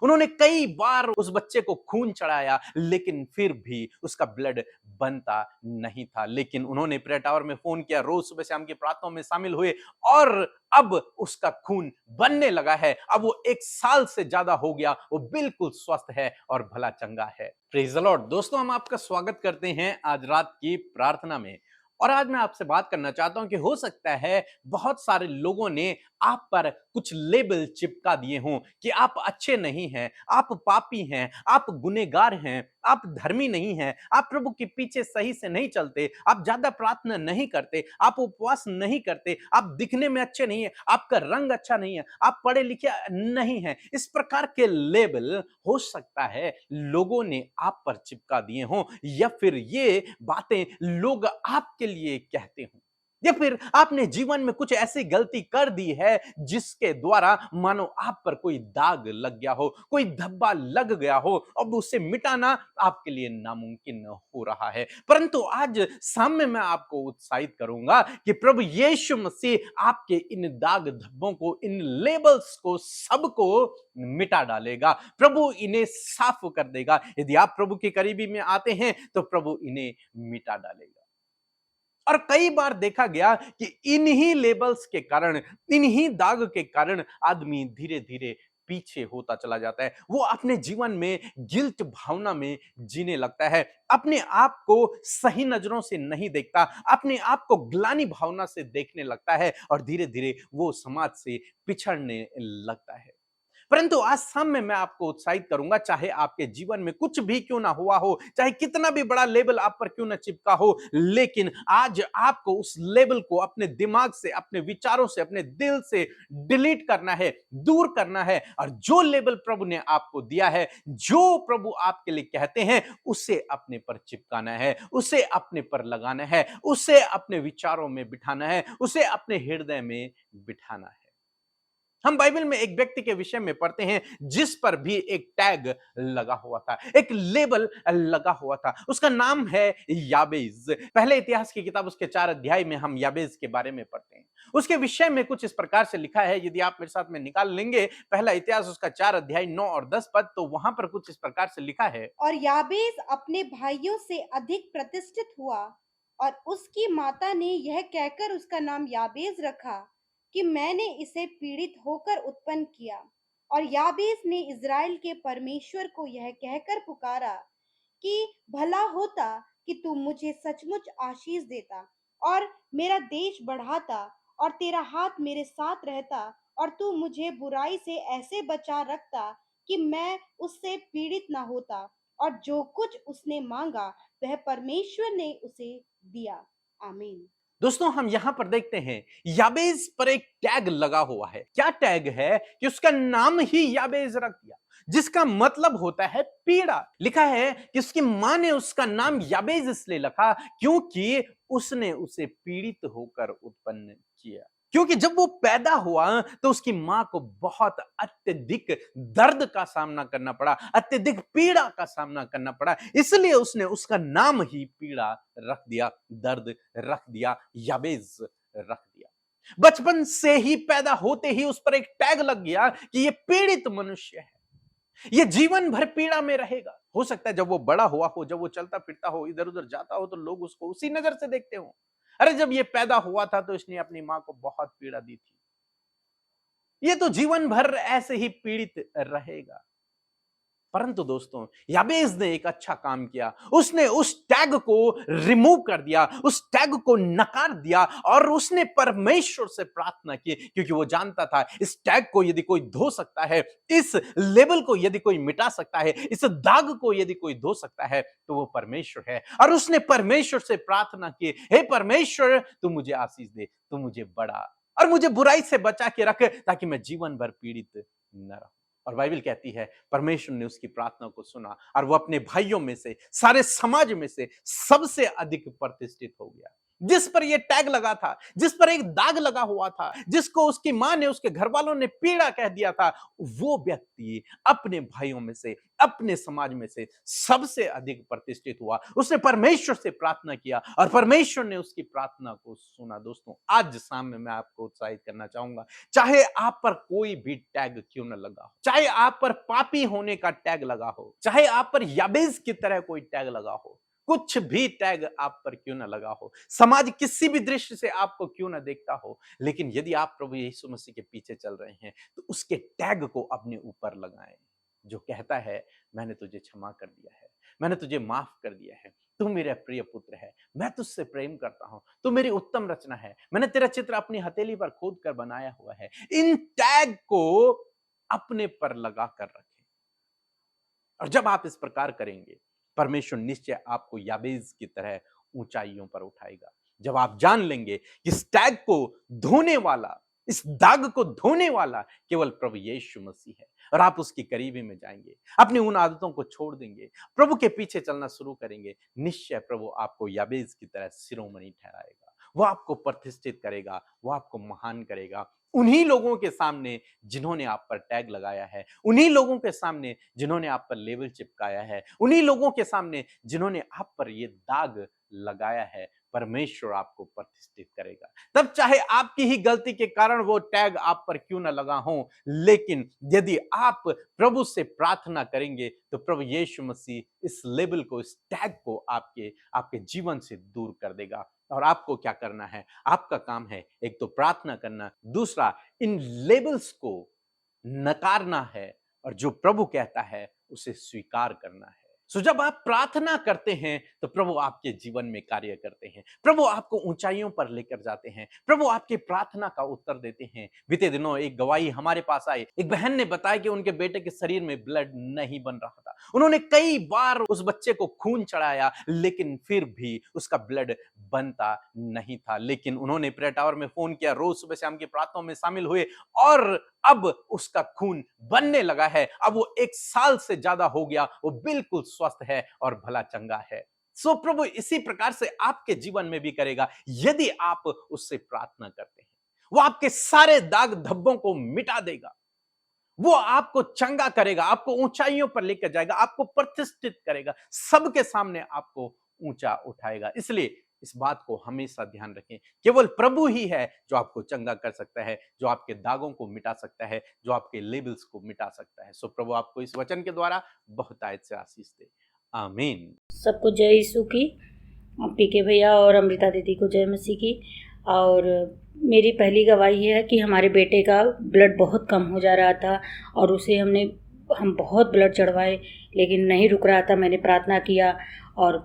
उन्होंने कई बार उस बच्चे को खून चढ़ाया, लेकिन फिर भी उसका ब्लड बनता नहीं था। लेकिन उन्होंने प्रेयर टावर में फोन किया, रोज सुबह शाम की प्रार्थनाओं में शामिल हुए और अब उसका खून बनने लगा है। अब वो 1 साल से ज्यादा हो गया, वो बिल्कुल स्वस्थ है और भला चंगा है। Praise the Lord. दोस्तों, हम आपका स्वागत करते हैं आज रात की प्रार्थना में। और आज मैं आपसे बात करना चाहता हूं कि हो सकता है बहुत सारे लोगों ने आप पर कुछ लेबल चिपका दिए हों कि आप अच्छे नहीं हैं, आप पापी हैं, आप गुनहगार हैं, आप धर्मी नहीं हैं, आप प्रभु के पीछे सही से नहीं चलते, आप ज्यादा प्रार्थना नहीं करते, आप उपवास नहीं करते, आप दिखने में अच्छे नहीं हैं, आपका रंग अच्छा नहीं है, आप पढ़े लिखे नहीं हैं। इस प्रकार के लेबल हो सकता है लोगों ने आप पर चिपका दिए हों, या फिर ये बातें लोग आपके लिए कहते हों, या फिर आपने जीवन में कुछ ऐसी गलती कर दी है जिसके द्वारा मानो आप पर कोई दाग लग गया हो, कोई धब्बा लग गया हो, अब उसे मिटाना आपके लिए नामुमकिन हो रहा है। परंतु आज शाम में मैं आपको उत्साहित करूंगा कि प्रभु यीशु मसीह आपके इन दाग धब्बों को, इन लेबल्स को, सबको मिटा डालेगा। प्रभु इन्हें साफ कर देगा। यदि आप प्रभु के करीबी में आते हैं तो प्रभु इन्हें मिटा डालेगा। और कई बार देखा गया कि इन्हीं लेबल्स के कारण, इन्हीं दाग के कारण आदमी धीरे धीरे पीछे होता चला जाता है। वो अपने जीवन में गिल्ट भावना में जीने लगता है, अपने आप को सही नजरों से नहीं देखता, अपने आप को ग्लानि भावना से देखने लगता है और धीरे धीरे वो समाज से पिछड़ने लगता है। परंतु आज शाम में मैं आपको उत्साहित करूंगा, चाहे आपके जीवन में कुछ भी क्यों ना हुआ हो, चाहे कितना भी बड़ा लेबल आप पर क्यों ना चिपका हो, लेकिन आज आपको उस लेबल को अपने दिमाग से, अपने विचारों से, अपने दिल से डिलीट करना है, दूर करना है। और जो लेबल प्रभु ने आपको दिया है, जो प्रभु आपके लिए कहते हैं, उसे अपने पर चिपकाना है, उसे अपने पर लगाना है, उसे अपने विचारों में बिठाना है, उसे अपने हृदय में बिठाना है। हम बाइबल में एक व्यक्ति के विषय में पढ़ते हैं जिस पर भी एक टैग लगा हुआ था, एक लेबल लगा हुआ था। उसका नाम है याबेज। पहले इतिहास की किताब उसके 4 अध्याय में हम याबेज के बारे में पढ़ते हैं। उसके विषय में कुछ इस प्रकार से लिखा है, यदि आप मेरे साथ में निकाल लेंगे पहला इतिहास उसका 4 अध्याय 9 और 10 पद, तो वहां पर कुछ इस प्रकार से लिखा है। और याबेस अपने भाइयों से अधिक प्रतिष्ठित हुआ और उसकी माता ने यह कहकर उसका नाम याबेस रखा कि मैंने इसे पीड़ित होकर उत्पन्न किया। और याबेस ने इज़राइल के परमेश्वर को यह कहकर पुकारा कि भला होता कि तू मुझे सचमुच आशीष देता और मेरा देश बढ़ाता और तेरा हाथ मेरे साथ रहता और तू मुझे बुराई से ऐसे बचा रखता कि मैं उससे पीड़ित ना होता। और जो कुछ उसने मांगा वह परमेश्वर ने उसे दिया। आमीन। दोस्तों, हम यहां पर देखते हैं याबेज पर एक टैग लगा हुआ है। क्या टैग है कि उसका नाम ही याबेज रख दिया, जिसका मतलब होता है पीड़ा। लिखा है कि उसकी मां ने उसका नाम याबेज इसलिए रखा क्योंकि उसने उसे पीड़ित होकर उत्पन्न किया। क्योंकि जब वो पैदा हुआ तो उसकी मां को बहुत अत्यधिक दर्द का सामना करना पड़ा, अत्यधिक पीड़ा का सामना करना पड़ा, इसलिए उसने उसका नाम ही पीड़ा रख दिया, दर्द रख दिया, याबेज रख दिया। बचपन से ही, पैदा होते ही उस पर एक टैग लग गया कि ये पीड़ित मनुष्य है, ये जीवन भर पीड़ा में रहेगा। हो सकता है जब वो बड़ा हुआ हो, जब वो चलता फिरता हो, इधर उधर जाता हो, तो लोग उसको उसी नजर से देखते हो, अरे जब ये पैदा हुआ था तो इसने अपनी मां को बहुत पीड़ा दी थी, ये तो जीवन भर ऐसे ही पीड़ित रहेगा। परंतु दोस्तों, याबेज ने एक अच्छा काम किया, उसने उस टैग को रिमूव कर दिया, उस टैग को नकार दिया और उसने परमेश्वर से प्रार्थना की, क्योंकि वो जानता था इस टैग को यदि कोई धो सकता है, इस लेबल को यदि कोई मिटा सकता है, इस दाग को यदि कोई धो सकता है, तो वो परमेश्वर है। और उसने परमेश्वर से प्रार्थना की, हे परमेश्वर, तू मुझे आशीष दे, तू मुझे बड़ा और मुझे बुराई से बचा के रख, ताकि मैं जीवन भर पीड़ित न रहूं। और बाइबल कहती है परमेश्वर ने उसकी प्रार्थना को सुना और वो अपने भाइयों में से, सारे समाज में से सबसे अधिक प्रतिष्ठित हो गया। जिस पर यह टैग लगा था, जिस पर एक दाग लगा हुआ था, जिसको उसकी मां ने, उसके घर वालों ने पीड़ा कह दिया था, वो व्यक्ति अपने भाइयों में से, अपने समाज में से सबसे अधिक प्रतिष्ठित हुआ। उसने परमेश्वर से प्रार्थना किया और परमेश्वर ने उसकी प्रार्थना को सुना। दोस्तों, आज शाम में मैं आपको उत्साहित करना चाहूंगा, चाहे आप पर कोई भी टैग क्यों न लगा हो, चाहे आप पर पापी होने का टैग लगा हो, चाहे आप पर याबेस की तरह कोई टैग लगा हो, कुछ भी टैग आप पर क्यों ना लगा हो, समाज किसी भी दृष्टि से आपको क्यों ना देखता हो, लेकिन यदि आप प्रभु यीशु मसीह के पीछे चल रहे हैं तो उसके टैग को अपने ऊपर लगाएं, जो कहता है मैंने तुझे क्षमा कर दिया है, मैंने तुझे माफ कर दिया है, तू मेरा प्रिय पुत्र है, मैं तुझसे प्रेम करता हूं, तू मेरी उत्तम रचना है, मैंने तेरा चित्र अपनी हथेली पर खोद कर बनाया हुआ है। इन टैग को अपने पर लगा कर रखें, और जब आप इस प्रकार करेंगे, परमेश्वर निश्चय आपको याबेस की तरह ऊंचाइयों पर उठाएगा। जब आप जान लेंगे कि इस टैग को धोने वाला, इस दाग को धोने वाला केवल प्रभु यीशु मसीह है, और आप उसकी करीबी में जाएंगे, अपनी उन आदतों को छोड़ देंगे, प्रभु के पीछे चलना शुरू करेंगे, निश्चय प्रभु आपको याबेस की तरह शिरोमणि ठहराएगा। वो आपको प्रतिष्ठित करेगा, वो आपको महान करेगा। उन्हीं लोगों के सामने जिन्होंने आप पर टैग लगाया है, उन्हीं लोगों के सामने जिन्होंने आप पर लेबल चिपकाया है, उन्हीं लोगों के सामने जिन्होंने आप पर यह दाग लगाया है, परमेश्वर आपको प्रतिष्ठित करेगा। तब चाहे आपकी ही गलती के कारण वो टैग आप पर क्यों ना लगा हो, लेकिन यदि आप प्रभु से प्रार्थना करेंगे तो प्रभु यीशु मसीह इस लेबल को, इस टैग को आपके आपके जीवन से दूर कर देगा। और आपको क्या करना है? आपका काम है एक तो प्रार्थना करना, दूसरा इन लेबल्स को नकारना है, और जो प्रभु कहता है उसे स्वीकार करना है। सो जब आप प्रार्थना करते हैं तो प्रभु आपके जीवन में कार्य करते हैं, प्रभु आपको ऊंचाइयों पर लेकर जाते हैं, प्रभु आपकी प्रार्थना का उत्तर देते हैं। बीते दिनों एक गवाही हमारे पास आई, एक बहन ने बताया कि उनके बेटे के शरीर में ब्लड नहीं बन रहा था। उन्होंने कई बार उस बच्चे को खून चढ़ाया, लेकिन फिर भी उसका ब्लड बनता नहीं था। लेकिन उन्होंने प्रेयर टावर में फोन किया, रोज सुबह शाम की प्रार्थनाओं में शामिल हुए, और अब उसका खून बनने लगा है। अब वो 1 साल से ज्यादा हो गया, वो बिल्कुल स्वस्थ है और भला चंगा है। सो प्रभु इसी प्रकार से आपके जीवन में भी करेगा, यदि आप उससे प्रार्थना करते हैं। वो आपके सारे दाग धब्बों को मिटा देगा, वो आपको चंगा करेगा, आपको ऊंचाइयों पर लेकर जाएगा, आपको प्रतिष्ठित करेगा, सबके सामने आपको ऊंचा उठाएगा। इसलिए इस बात को हमेशा ध्यान रखें, केवल प्रभु ही है जो आपको चंगा कर सकता है, जो आपके दागों को मिटा सकता है, जो आपके लेबल्स को मिटा सकता है। सो प्रभु आपको इस वचन के द्वारा बहुतायत से आशीष दे। आमीन। सबको जय यीशु की, पीके भैया और अमृता दीदी को जय मसीह की। और मेरी पहली गवाही है कि हमारे बेटे का ब्लड बहुत कम हो जा रहा था, और उसे हम बहुत ब्लड चढ़वाए, लेकिन नहीं रुक रहा था। मैंने प्रार्थना किया और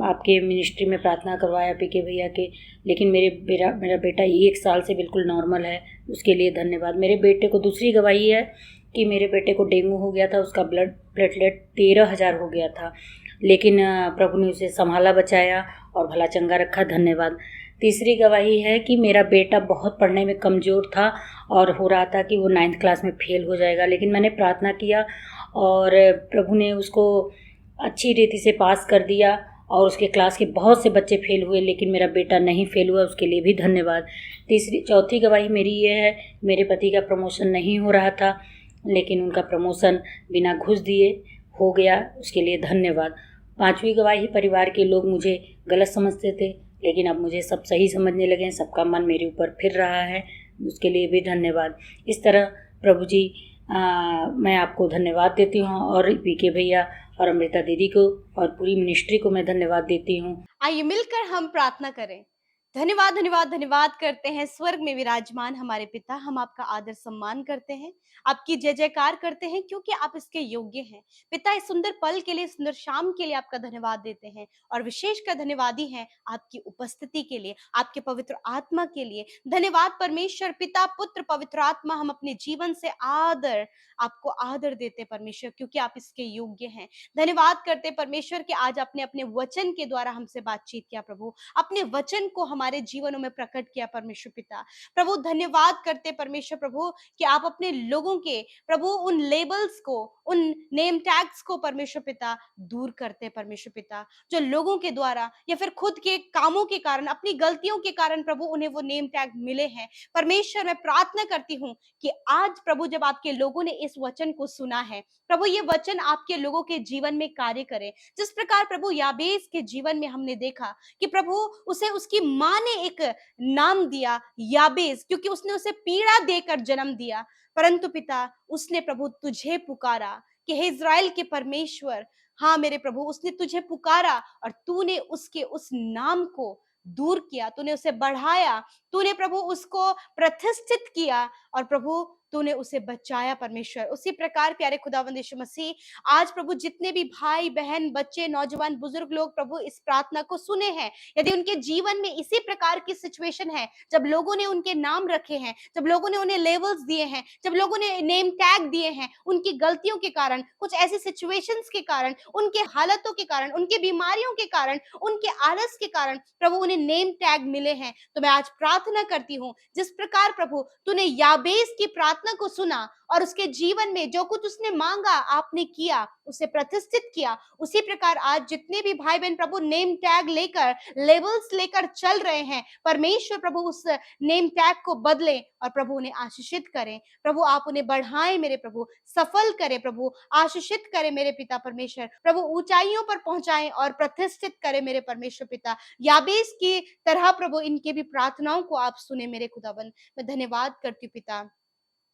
आपके मिनिस्ट्री में प्रार्थना करवाया पीके भैया के, लेकिन मेरा बेटा 1 साल से बिल्कुल नॉर्मल है। उसके लिए धन्यवाद। मेरे बेटे को दूसरी गवाही है कि मेरे बेटे को डेंगू हो गया था, उसका ब्लड प्लेटलेट 13,000 हो गया था, लेकिन प्रभु ने उसे संभाला, बचाया और भला चंगा रखा। धन्यवाद। तीसरी गवाही है कि मेरा बेटा बहुत पढ़ने में कमज़ोर था और हो रहा था कि वो 9th क्लास में फेल हो जाएगा, लेकिन मैंने प्रार्थना किया और प्रभु ने उसको अच्छी रीति से पास कर दिया, और उसके क्लास के बहुत से बच्चे फेल हुए, लेकिन मेरा बेटा नहीं फेल हुआ, उसके लिए भी धन्यवाद। चौथी गवाही मेरी ये है, मेरे पति का प्रमोशन नहीं हो रहा था, लेकिन उनका प्रमोशन बिना घूस दिए हो गया, उसके लिए धन्यवाद। 5वीं गवाही, परिवार के लोग मुझे गलत समझते थे, लेकिन अब मुझे सब सही समझने लगे हैं, सबका मन मेरे ऊपर फिर रहा है, उसके लिए भी धन्यवाद। इस तरह प्रभु जी, मैं आपको धन्यवाद देती हूँ, और पीके भैया और अमृता दीदी को और पूरी मिनिस्ट्री को मैं धन्यवाद देती हूँ। आइए मिलकर हम प्रार्थना करें। धन्यवाद धन्यवाद धन्यवाद करते हैं स्वर्ग में विराजमान हमारे पिता। हम आपका आदर सम्मान करते हैं, आपकी जय जयकार करते हैं, क्योंकि आप इसके योग्य हैं। पिता, इस सुंदर पल के लिए, सुंदर शाम के लिए आपका धन्यवाद देते हैं, और विशेषकर धन्यवादी हैं आपकी उपस्थिति के लिए, आपके पवित्र आत्मा के लिए। धन्यवाद परमेश्वर, पिता, पुत्र, पवित्र आत्मा। हम अपने जीवन से आपको आदर देते परमेश्वर, क्योंकि आप इसके योग्य हैं। धन्यवाद करते परमेश्वर कि आज आपने अपने वचन के द्वारा हमसे बातचीत किया। प्रभु, अपने वचन को हमारे हमारे जीवनों में प्रकट किया परमेश्वर पिता। प्रभु धन्यवाद करते परमेश्वर प्रभु कि आप अपने लोगों के प्रभु उन लेबल्स को, उन नेम टैग्स को परमेश्वर पिता दूर करते परमेश्वर पिता, जो लोगों के द्वारा या फिर खुद के कामों के कारण, अपनी गलतियों के कारण प्रभु उन्हें वो नेम टैग मिले हैं। परमेश्वर मैं प्रार्थना करती हूँ कि आज प्रभु जब आपके लोगों ने इस वचन को सुना है, प्रभु ये वचन आपके लोगों के जीवन में कार्य करे। जिस प्रकार प्रभु याबेस के जीवन में हमने देखा कि प्रभु उसे उसकी माँ ने एक नाम दिया याबेस, क्योंकि उसने उसे पीड़ा देकर जन्म दिया, परंतु पिता उसने प्रभु तुझे पुकारा कि हे इज़राइल के परमेश्वर, हाँ मेरे प्रभु, उसने तुझे पुकारा और तूने उसके उस नाम को दूर किया, तूने उसे बढ़ाया, तूने प्रभु उसको प्रतिष्ठित किया और प्रभु तूने उसे बचाया परमेश्वर। उसी प्रकार प्यारे खुदावंद यीशु मसीह, आज प्रभु जितने भी भाई बहन, बच्चे, नौजवान, बुजुर्ग लोग प्रभु इस प्रार्थना को सुने हैं, यदि उनके जीवन में इसी प्रकार की सिचुएशन है, जब लोगों ने उनके नाम रखे हैं, जब लोगों ने उन्हें लेवल्स दिए हैं, जब लोगों ने नेम टैग दिए हैं, उनकी गलतियों के कारण, कुछ ऐसी सिचुएशंस के कारण, उनके हालतों के कारण, उनकी बीमारियों के कारण, उनके आलस के कारण प्रभु उन्हें नेम टैग मिले हैं, तो मैं आज प्रार्थना करती हूँ जिस प्रकार प्रभु तूने याबेस की प्रार्थना को सुना और उसके जीवन में जो कुछ उसने मांगा आपने किया, उसे प्रतिष्ठित किया, उसी प्रकार आज जितने भी भाई बहन प्रभु नेम टैग लेकर, लेवल्स लेकर चल रहे हैं, परमेश्वर प्रभु उस नेम टैग को बदलें और प्रभु उन्हें आशीषित करें। प्रभु आप उन्हें बढ़ाएं मेरे प्रभु, सफल करें प्रभु, आशीषित करें मेरे पिता परमेश्वर, प्रभु ऊंचाइयों पर पहुंचाएं और प्रतिष्ठित करें मेरे परमेश्वर पिता। याबेस की तरह प्रभु इनके भी प्रार्थनाओं को आप सुने मेरे खुदावन। मैं धन्यवाद करती हूँ पिता,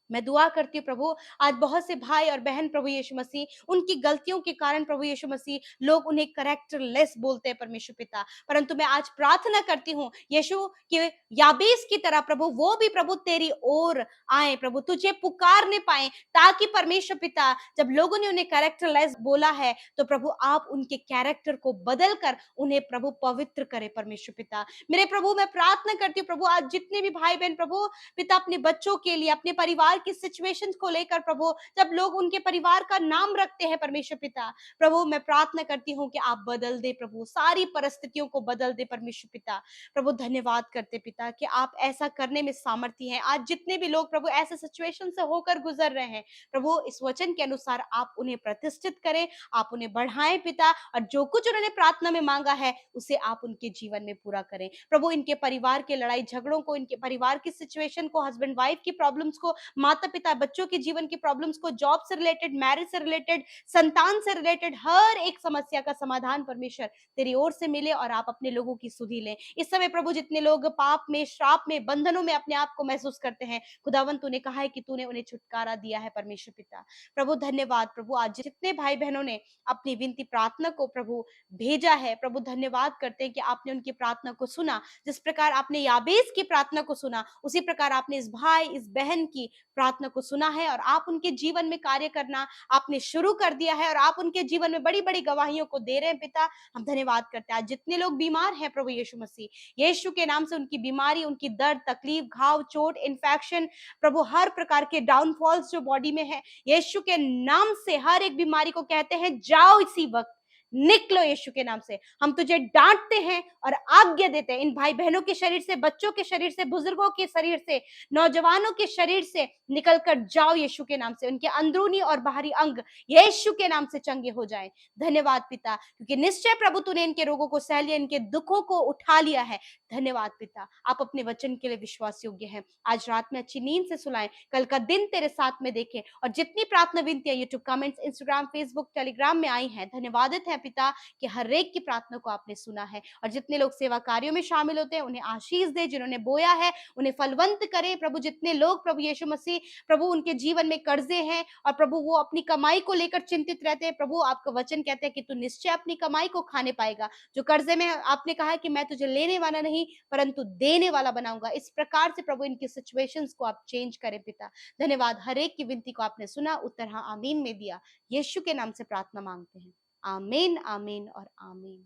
मैं दुआ करती हूँ प्रभु, आज बहुत से भाई और बहन प्रभु यीशु मसीह, उनकी गलतियों के कारण प्रभु यीशु मसीह, लोग उन्हें कैरेक्टरलेस बोलते हैं परमेश्वर पिता, परंतु मैं आज प्रार्थना करती हूँ यीशु कि याबेस की तरह प्रभु वो भी प्रभु तेरी ओर आए, प्रभु तुझे पुकारने पाए, ताकि परमेश्वर पिता जब लोगों ने उन्हें कैरेक्टरलेस बोला है तो प्रभु आप उनके कैरेक्टर को बदल कर उन्हें प्रभु पवित्र करे परमेश्वर पिता। मेरे प्रभु मैं प्रार्थना करती हूँ प्रभु, आज जितने भी भाई बहन प्रभु पिता अपने बच्चों के लिए, अपने परिवार की सिचुएशंस को लेकर प्रभु, जब लोग उनके परिवार का नाम रखते हैं परमेश्वर पिता, प्रभु मैं प्रार्थना करती हूँ कि आप बदल दे प्रभु, सारी परिस्थितियों को बदल दे परमेश्वर पिता। प्रभु धन्यवाद करते पिता कि आप ऐसा करने में सामर्थ्य हैं। आज जितने भी लोग प्रभु ऐसे सिचुएशन से होकर गुजर रहे हैं, प्रभु इस वचन के अनुसार आप उन्हें प्रतिष्ठित करें, आप उन्हें बढ़ाएं पिता, और जो कुछ उन्होंने प्रार्थना में मांगा है उसे आप उनके जीवन में पूरा करें प्रभु। इनके परिवार के लड़ाई झगड़ों को, इनके परिवार की सिचुएशन को, हस्बैंड वाइफ की प्रॉब्लम्स को, माता पिता बच्चों के जीवन की प्रॉब्लम्स को, जॉब से रिलेटेड, मैरिज से रिलेटेड, संतान से रिलेटेड हर एक समस्या का समाधान परमेश्वर तेरी ओर से मिले और आप अपने लोगों की सुधि लें। इस समय प्रभु जितने लोग पाप में, श्राप में, बंधनों में अपने आप को महसूस करते हैं, खुदावन तूने कहा है कि तूने उन्हें छुटकारा दिया है परमेश्वर पिता। प्रभु धन्यवाद प्रभु, आज जितने भाई बहनों ने अपनी विनती प्रार्थना को प्रभु भेजा है, प्रभु धन्यवाद करते हैं कि आपने उनकी प्रार्थना को सुना। जिस प्रकार आपने याबेस की प्रार्थना को सुना, उसी प्रकार आपने इस भाई, इस बहन की प्रार्थना को सुना है और आप उनके जीवन में कार्य करना आपने शुरू कर दिया है और आप उनके जीवन में बड़ी बड़ी गवाहियों को दे रहे हैं पिता। हम धन्यवाद करते हैं। आज जितने लोग बीमार हैं प्रभु यीशु मसीह, यीशु के नाम से उनकी बीमारी, उनकी दर्द, तकलीफ, घाव, चोट, इन्फेक्शन, प्रभु हर प्रकार के डाउनफॉल्स जो बॉडी में है, यीशु के नाम से हर एक बीमारी को कहते हैं जाओ इसी वक्त, निकलो यीशु के नाम से। हम तुझे डांटते हैं और आज्ञा देते हैं इन भाई बहनों के शरीर से, बच्चों के शरीर से, बुजुर्गों के शरीर से, नौजवानों के शरीर से निकल कर जाओ यीशु के नाम से। उनके अंदरूनी और बाहरी अंग यीशु के नाम से चंगे हो जाएं। धन्यवाद पिता, क्योंकि निश्चय प्रभु तूने इनके रोगों को सह लिया, इनके दुखों को उठा लिया है। धन्यवाद पिता, आप अपने वचन के लिए विश्वास योग्य हैं। आज रात में अच्छी नींद से सुलाएं, कल का दिन तेरे साथ में देखें। और जितनी प्रार्थना विनतियां YouTube comments, Instagram, Facebook, Telegram में आई हैं, धन्यवादित है पिता कि हर एक की प्रार्थना को आपने सुना है। और जितने लोग सेवा कार्यों में शामिल होते हैं उन्हें आशीष दे, जिन्होंने बोया है उन्हें फलवंत करे प्रभु। जितने लोग प्रभु यीशु मसीह प्रभु उनके जीवन में कर्जे हैं और प्रभु वो अपनी कमाई को लेकर चिंतित रहते हैं, प्रभु आपका वचन कहते हैं कि तू निश्चय अपनी कमाई को खाने पाएगा। जो कर्जे में आपने कहा है कि मैं तुझे लेने वाला नहीं परंतु देने वाला बनाऊंगा, इस प्रकार से प्रभु इनकी सिचुएशंस को आप चेंज करें पिता। धन्यवाद, हर एक की विनती को आपने सुना, उत्तर हाँ आमीन में दिया। यीशु के नाम से प्रार्थना मांगते हैं, आमीन, आमीन और आमीन।